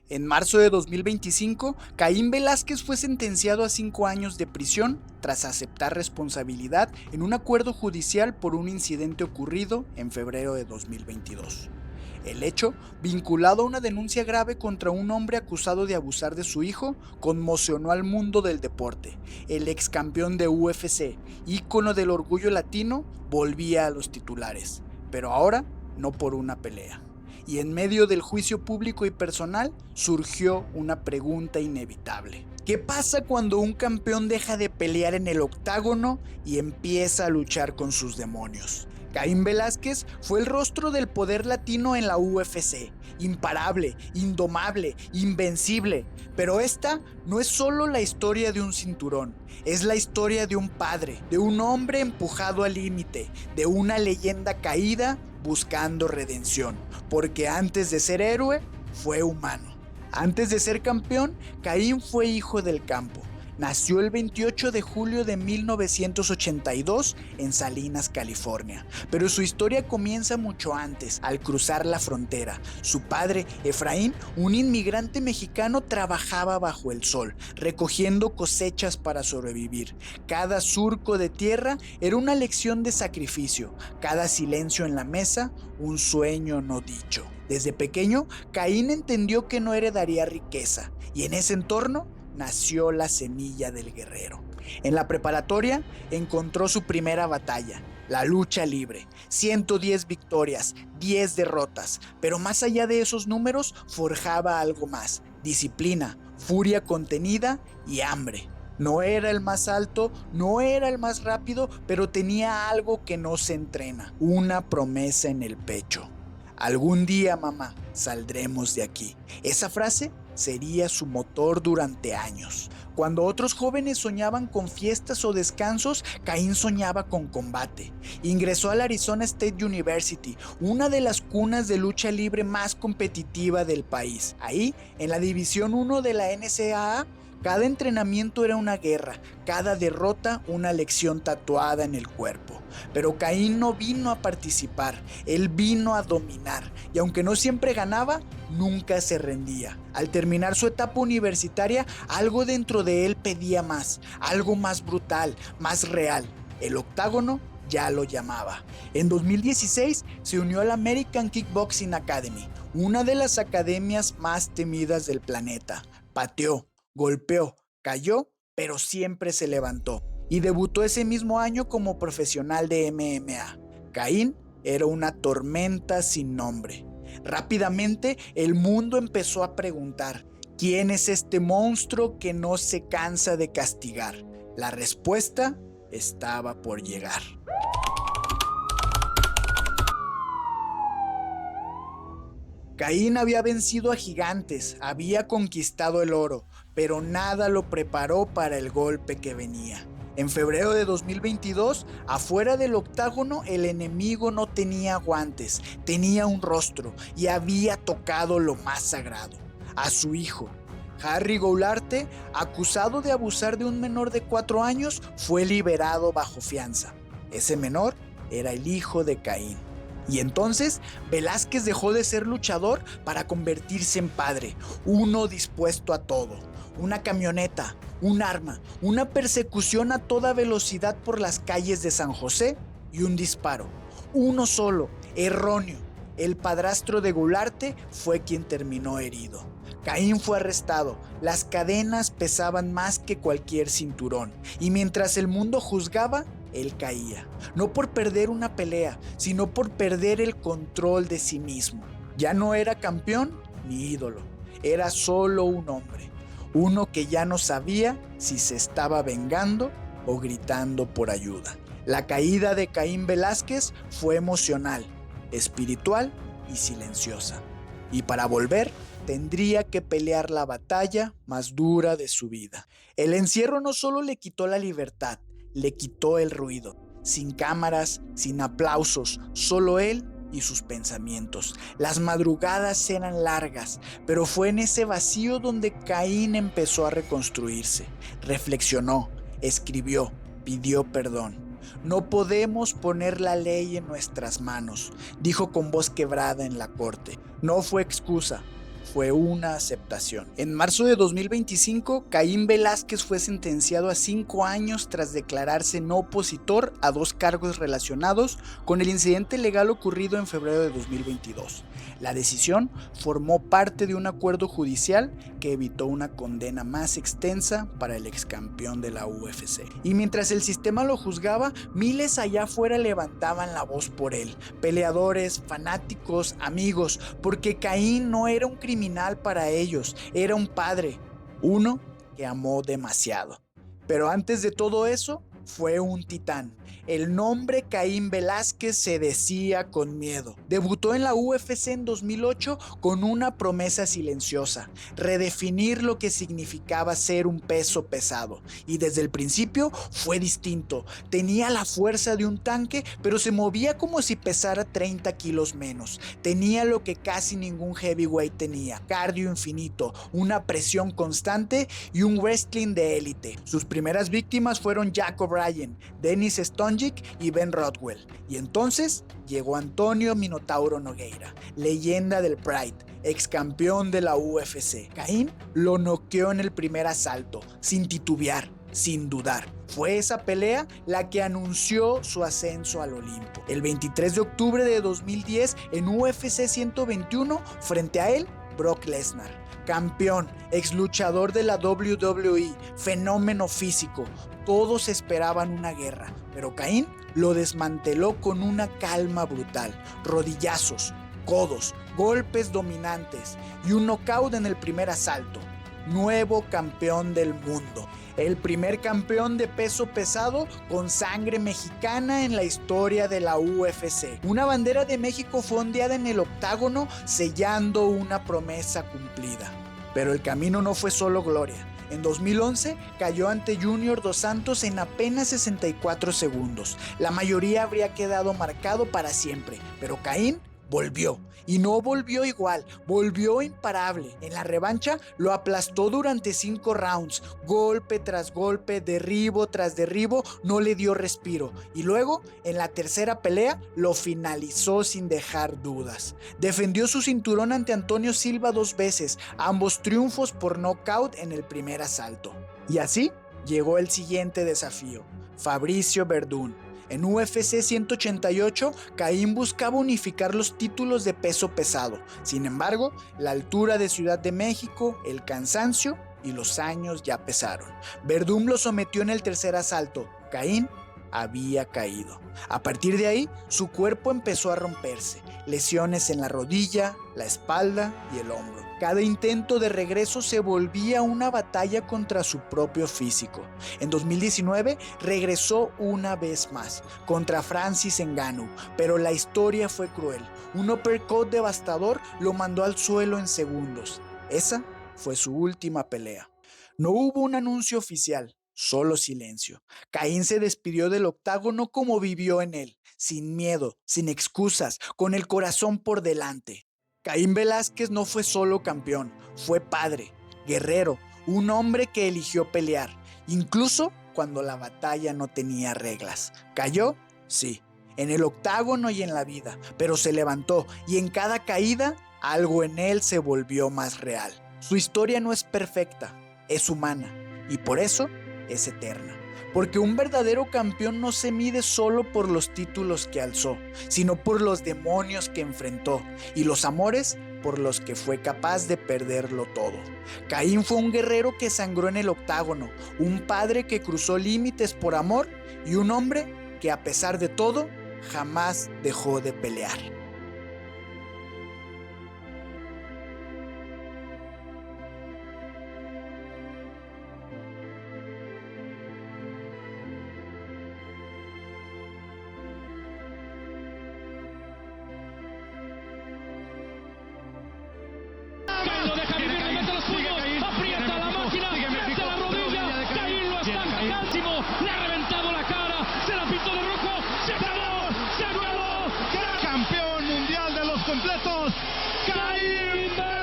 En marzo de 2025, Caín Velázquez fue sentenciado a 5 años de prisión tras aceptar responsabilidad en un acuerdo judicial por un incidente ocurrido en febrero de 2022. El hecho, vinculado a una denuncia grave contra un hombre acusado de abusar de su hijo, conmocionó al mundo del deporte. El ex campeón de UFC, ícono del orgullo latino, volvía a los titulares, pero ahora no por una pelea. Y en medio del juicio público y personal surgió una pregunta inevitable. ¿Qué pasa cuando un campeón deja de pelear en el octágono y empieza a luchar con sus demonios? Caín Velázquez fue el rostro del poder latino en la UFC, imparable, indomable, invencible. Pero esta no es solo la historia de un cinturón, es la historia de un padre, de un hombre empujado al límite, de una leyenda caída buscando redención, porque antes de ser héroe, fue humano. Antes de ser campeón, Caín fue hijo del campo. Nació el 28 de julio de 1982 en Salinas, California. Pero su historia comienza mucho antes, al cruzar la frontera. Su padre, Efraín, un inmigrante mexicano, trabajaba bajo el sol, recogiendo cosechas para sobrevivir. Cada surco de tierra era una lección de sacrificio, cada silencio en la mesa, un sueño no dicho. Desde pequeño, Caín entendió que no heredaría riqueza, y en ese entorno nació la semilla del guerrero. En la preparatoria encontró su primera batalla, la lucha libre. 110 victorias, 10 derrotas, pero más allá de esos números forjaba algo más: disciplina, furia contenida y hambre. No era el más alto, no era el más rápido, pero tenía algo que no se entrena: una promesa en el pecho. Algún día, mamá, saldremos de aquí. Esa frase sería su motor durante años. Cuando otros jóvenes soñaban con fiestas o descansos, Caín soñaba con combate. Ingresó a la Arizona State University, una de las cunas de lucha libre más competitiva del país. Ahí, en la División 1 de la NCAA, cada entrenamiento era una guerra, cada derrota una lección tatuada en el cuerpo. Pero Caín no vino a participar, él vino a dominar. Y aunque no siempre ganaba, nunca se rendía. Al terminar su etapa universitaria, algo dentro de él pedía más, algo más brutal, más real. El octágono ya lo llamaba. En 2016 se unió a la American Kickboxing Academy, una de las academias más temidas del planeta. Pateó, golpeó, cayó, pero siempre se levantó. Y debutó ese mismo año como profesional de MMA. Caín era una tormenta sin nombre. Rápidamente el mundo empezó a preguntar: ¿quién es este monstruo que no se cansa de castigar? La respuesta estaba por llegar. Caín había vencido a gigantes, había conquistado el oro, pero nada lo preparó para el golpe que venía. En febrero de 2022, afuera del octágono, el enemigo no tenía guantes, tenía un rostro y había tocado lo más sagrado: a su hijo. Harry Goularte, acusado de abusar de un menor de 4 años, fue liberado bajo fianza. Ese menor era el hijo de Caín. Y entonces Velázquez dejó de ser luchador para convertirse en padre, uno dispuesto a todo. Una camioneta, un arma, una persecución a toda velocidad por las calles de San José y un disparo. Uno solo, erróneo. El padrastro de Goularte fue quien terminó herido. Caín fue arrestado, las cadenas pesaban más que cualquier cinturón, y mientras el mundo juzgaba, él caía. No por perder una pelea, sino por perder el control de sí mismo. Ya no era campeón ni ídolo, era solo un hombre. Uno que ya no sabía si se estaba vengando o gritando por ayuda. La caída de Caín Velázquez fue emocional, espiritual y silenciosa. Y para volver, tendría que pelear la batalla más dura de su vida. El encierro no solo le quitó la libertad, le quitó el ruido. Sin cámaras, sin aplausos, solo él y sus pensamientos. Las madrugadas eran largas, pero fue en ese vacío donde Caín empezó a reconstruirse. Reflexionó, escribió, pidió perdón. No podemos poner la ley en nuestras manos, dijo con voz quebrada en la corte. No fue excusa, fue una aceptación. En marzo de 2025, Caín Velázquez fue sentenciado a 5 años tras declararse no opositor a 2 cargos relacionados con el incidente legal ocurrido en febrero de 2022. La decisión formó parte de un acuerdo judicial que evitó una condena más extensa para el excampeón de la UFC. Y mientras el sistema lo juzgaba, miles allá afuera levantaban la voz por él. Peleadores, fanáticos, amigos, porque Caín no era un criminal para ellos, era un padre, uno que amó demasiado. Pero antes de todo eso, fue un titán. El nombre Caín Velázquez se decía con miedo. Debutó en la UFC en 2008 con una promesa silenciosa: redefinir lo que significaba ser un peso pesado. Y desde el principio fue distinto. Tenía la fuerza de un tanque, pero se movía como si pesara 30 kilos menos. Tenía lo que casi ningún heavyweight tenía: cardio infinito, una presión constante y un wrestling de élite. Sus primeras víctimas fueron Jack O'Brien, Dennis Stongick y Ben Rothwell. Y entonces llegó Antonio Minotauro Nogueira, leyenda del Pride, ex campeón de la UFC. Caín lo noqueó en el primer asalto, sin titubear, sin dudar. Fue esa pelea la que anunció su ascenso al Olimpo. El 23 de octubre de 2010, en UFC 121, frente a él, Brock Lesnar, campeón, ex luchador de la WWE, fenómeno físico. Todos esperaban una guerra, pero Caín lo desmanteló con una calma brutal. Rodillazos, codos, golpes dominantes y un knockout en el primer asalto. Nuevo campeón del mundo. El primer campeón de peso pesado con sangre mexicana en la historia de la UFC. Una bandera de México fue ondeada en el octágono, sellando una promesa cumplida. Pero el camino no fue solo gloria. En 2011 cayó ante Junior Dos Santos en apenas 64 segundos. La mayoría habría quedado marcado para siempre, pero Caín volvió. Y no volvió igual, volvió imparable. En la revancha lo aplastó durante 5 rounds, golpe tras golpe, derribo tras derribo, no le dio respiro. Y luego, en la tercera pelea, lo finalizó sin dejar dudas. Defendió su cinturón ante Antonio Silva 2 veces, ambos triunfos por nocaut en el primer asalto. Y así llegó el siguiente desafío: Fabricio Werdum. En UFC 188, Caín buscaba unificar los títulos de peso pesado. Sin embargo, la altura de Ciudad de México, el cansancio y los años ya pesaron. Werdum lo sometió en el tercer asalto. Caín había caído. A partir de ahí, su cuerpo empezó a romperse. Lesiones en la rodilla, la espalda y el hombro. Cada intento de regreso se volvía una batalla contra su propio físico. En 2019 regresó una vez más, contra Francis Ngannou, pero la historia fue cruel. Un uppercut devastador lo mandó al suelo en segundos. Esa fue su última pelea. No hubo un anuncio oficial, solo silencio. Caín se despidió del octágono como vivió en él, sin miedo, sin excusas, con el corazón por delante. Caín Velázquez no fue solo campeón, fue padre, guerrero, un hombre que eligió pelear, incluso cuando la batalla no tenía reglas. ¿Cayó? Sí, en el octágono y en la vida, pero se levantó y en cada caída algo en él se volvió más real. Su historia no es perfecta, es humana y por eso es eterna. Porque un verdadero campeón no se mide solo por los títulos que alzó, sino por los demonios que enfrentó y los amores por los que fue capaz de perderlo todo. Caín fue un guerrero que sangró en el octágono, un padre que cruzó límites por amor y un hombre que, a pesar de todo, jamás dejó de pelear. Caín lo deja vivir, le mete los puños, aprieta la máquina, mete la rodilla, Caín lo está máximo, le ha reventado la cara, se la pintó de rojo, se acabó, se acabó, Campeón mundial de los completos, Caín Velázquez.